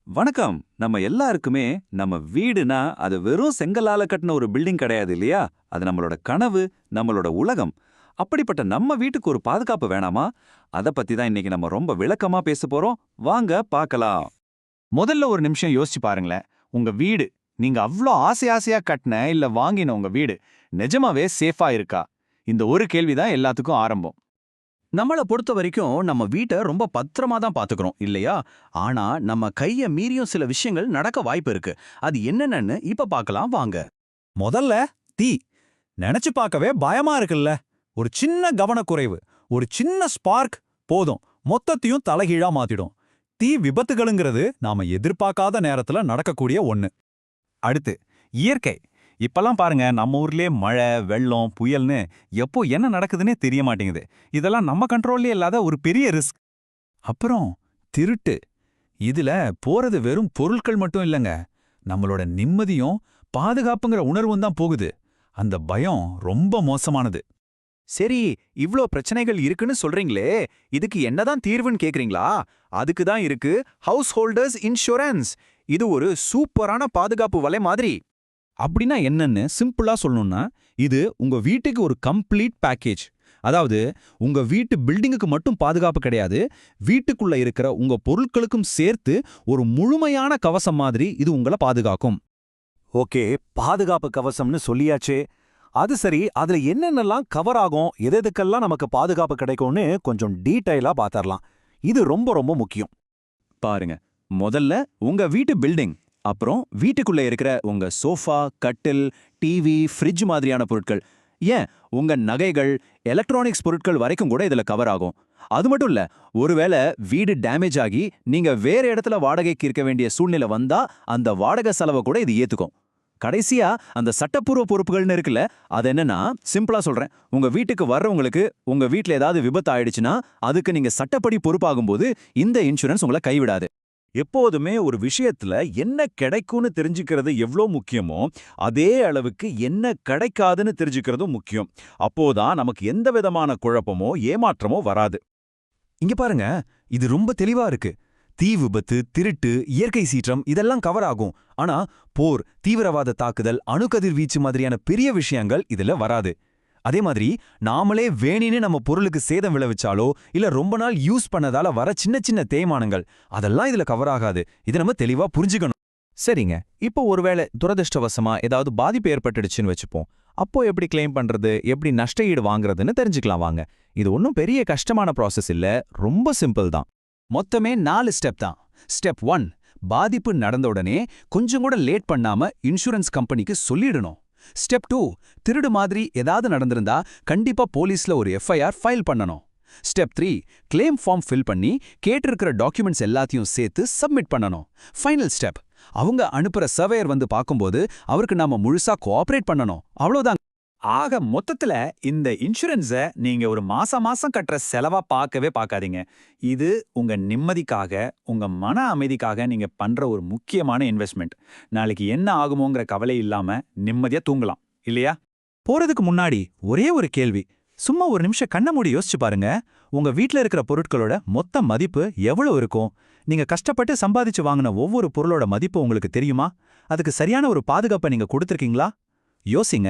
வணக்கம். நம்ம எல்லாருக்குமே நம்ம வீடுனா அது வெறும் செங்கலால கட்டின ஒரு பில்டிங் கிடையாது இல்லையா? அது நம்மளோட கனவு, நம்மளோட உலகம். அப்படிப்பட்ட நம்ம வீட்டுக்கு ஒரு பாதுகாப்பு வேணாமா? அத பத்தி தான் இன்னைக்கு நம்ம ரொம்ப விளக்கமா பேசப் போறோம். வாங்க பார்க்கலாம். முதல்ல ஒரு நிமிஷம் யோசிச்சு பாருங்களேன். உங்க வீடு, நீங்க அவ்ளோ ஆசையா கட்டின இல்ல வாங்கின உங்க வீடு, நிஜமாவே சேஃபா இருக்கா? இந்த ஒரு கேள்விதான் எல்லாத்துக்கும் ஆரம்பம். நம்மள பொறுத்த வரைக்கும் நம்ம வீட்டை ரொம்ப பத்திரமா தான் பாத்துக்கிறோம் இல்லையா? ஆனா நம்ம கைய மீறியும் சில விஷயங்கள் நடக்க வாய்ப்பு இருக்கு. அது என்னென்னு இப்ப பார்க்கலாம் வாங்க. முதல்ல தீ. நினைச்சு பார்க்கவே பயமா இருக்குல்ல. ஒரு சின்ன கவனக்குறைவு, ஒரு சின்ன ஸ்பார்க் போதும், மொத்தத்தையும் தலைகீழா மாத்திடும். தீ விபத்துகளுங்கிறது நாம எதிர்பார்க்காத நேரத்துல நடக்கக்கூடிய ஒண்ணு. அடுத்து, இயற்கை. இப்பெல்லாம் பாருங்க, நம்ம ஊர்லயே மழை, வெள்ளம், புயல்னு எப்போ என்ன நடக்குதுன்னே தெரிய மாட்டேங்குது. இதெல்லாம் நம்ம கண்ட்ரோல்லே இல்லாத ஒரு பெரிய ரிஸ்க். அப்புறம் திருட்டு. இதுல போறது வெறும் பொருட்கள் மட்டும் இல்லங்க, நம்மளோட நிம்மதியும் பாதுகாப்புங்கிற உணர்வும் தான் போகுது. அந்த பயம் ரொம்ப மோசமானது. சரி, இவ்ளோ பிரச்சனைகள் இருக்குன்னு சொல்றீங்களே, இதுக்கு என்னதான் தீர்வுன்னு கேக்குறீங்களா? அதுக்கு தான் இருக்கு ஹவுஸ் ஹோல்டர்ஸ் இன்சூரன்ஸ். இது ஒரு சூப்பரான பாதுகாப்பு வலை மாதிரி. அப்படின்னா என்னன்னு சிம்பிளா சொல்லணும்னா, இது உங்க வீட்டுக்கு ஒரு கம்ப்ளீட் பேக்கேஜ். அதாவது உங்க வீட்டு பில்டிங்குக்கு மட்டும் பாதுகாப்பு கிடையாது, வீட்டுக்குள்ள இருக்கிற உங்க பொருட்களுக்கும் சேர்த்து ஒரு முழுமையான கவசம் மாதிரி இது உங்களை பாதுகாக்கும். ஓகே, பாதுகாப்பு கவசம்னு சொல்லியாச்சே. அது சரி, அதுல என்னென்னலாம் கவர் ஆகும், எதுக்கெல்லாம் நமக்கு பாதுகாப்பு கிடைக்கும்னு கொஞ்சம் டீடைலா பாத்தரலாம். இது ரொம்ப ரொம்ப முக்கியம். பாருங்க, முதல்ல உங்க வீட்டு பில்டிங், அப்புறம் வீட்டுக்குள்ள இருக்கிற உங்க சோஃபா, கட்டில், டிவி, ஃப்ரிட்ஜ் மாதிரியான பொருட்கள், ஏன் உங்க நகைகள், எலக்ட்ரானிக்ஸ் பொருட்கள் வரைக்கும் கூட இதுல கவர் ஆகும். அது மட்டும் இல்ல, ஒருவேளை வீடு டேமேஜ் ஆகி நீங்க வேற இடத்துல வாடகைக்கு இருக்க வேண்டிய சூழ்நிலை வந்தா அந்த வாடகை செலவை கூட இது ஏத்துக்கும். கடைசியா அந்த சட்டப்பூர்வ பொறுப்புகள்னு இருக்குல்ல, அது என்னன்னா, சிம்பிளா சொல்றேன், உங்க வீட்டுக்கு வர்றவங்களுக்கு உங்க வீட்ல ஏதாவது விபத்து ஆயிடுச்சுன்னா அதுக்கு நீங்க சட்டப்படி பொறுப்பாகும்போது இந்த இன்சூரன்ஸ் உங்களை கைவிடாது. எப்போதுமே ஒரு விஷயத்துல என்ன கிடைக்கும்னு தெரிஞ்சுக்கிறது எவ்வளோ முக்கியமோ, அதே அளவுக்கு என்ன கிடைக்காதுன்னு தெரிஞ்சுக்கிறதும் முக்கியம். அப்போதான் நமக்கு எந்த விதமான குழப்பமோ ஏமாற்றமோ வராது. இங்க பாருங்க, இது ரொம்ப தெளிவா இருக்கு. தீ விபத்து, திருட்டு, இயற்கை சீற்றம் இதெல்லாம் கவர் ஆகும். ஆனா போர், தீவிரவாத தாக்குதல், அணுக்கதிர்வீச்சு மாதிரியான பெரிய விஷயங்கள் இதுல வராது. அதே மாதிரி நாமளே வேணின்னு நம்ம பொருளுக்கு சேதம் விளைவிச்சாலோ இல்ல ரொம்ப நாள் யூஸ் பண்ணதால வர சின்ன சின்ன தேய்மானங்கள் அதெல்லாம் இதுல கவர் ஆகாது. இதை நம்ம தெளிவா புரிஞ்சுக்கணும். சரிங்க, இப்போ ஒருவேளை துரதிர்ஷ்டவசமா ஏதாவது பாதிப்பு ஏற்பட்டுடுச்சுன்னு வச்சுப்போம். அப்போ எப்படி கிளைம் பண்றது, எப்படி நஷ்ட ஈடு வாங்குறதுன்னு தெரிஞ்சுக்கலாம் வாங்க. இது ஒன்றும் பெரிய கஷ்டமான ப்ராசஸ் இல்ல, ரொம்ப சிம்பிள் தான். மொத்தமே 4 ஸ்டெப் தான். ஸ்டெப் 1, பாதிப்பு நடந்த உடனே கொஞ்சம் கூட லேட் பண்ணாம இன்சூரன்ஸ் கம்பெனிக்கு சொல்லிடணும். ஸ்டெப் 2, திருடு மாதிரி ஏதாவது நடந்திருந்தா கண்டிப்பா போலீஸ்ல ஒரு எஃப்ஐஆர் ஃபைல் பண்ணணும். ஸ்டெப் 3, கிளைம் ஃபார்ம் ஃபில் பண்ணி கேட்டிருக்கிற டாக்குமெண்ட்ஸ் எல்லாத்தையும் சேர்த்து சப்மிட் பண்ணணும். ஃபைனல் ஸ்டெப், அவங்க அனுப்புற சர்வேயர் வந்து பார்க்கும்போது அவருக்கு நாம முழுசா கோஆபரேட் பண்ணணும். அவ்வளவுதான். ஆக மொத்தத்துல இந்த இன்சூரன்ஸை நீங்க ஒரு மாசம் கட்டுற செலவா பார்க்கவே பார்க்காதீங்க. இது உங்க நிம்மதிக்காக, உங்க மன அமைதிக்காக நீங்க பண்ற ஒரு முக்கியமான இன்வெஸ்ட்மெண்ட். நாளைக்கு என்ன ஆகுமோங்கிற கவலை இல்லாம நிம்மதியா தூங்கலாம் இல்லையா? போறதுக்கு முன்னாடி ஒரே ஒரு கேள்வி. சும்மா ஒரு நிமிஷம் கண்ண மூடி யோசிச்சு பாருங்க. உங்க வீட்ல இருக்கிற பொருட்களோட மொத்த மதிப்பு எவ்வளவு இருக்கும்? நீங்க கஷ்டப்பட்டு சம்பாதிச்சு வாங்கின ஒவ்வொரு பொருளோட மதிப்பு உங்களுக்கு தெரியுமா? அதுக்கு சரியான ஒரு பாதுகாப்பை நீங்க கொடுத்திருக்கீங்களா? யோசிங்க.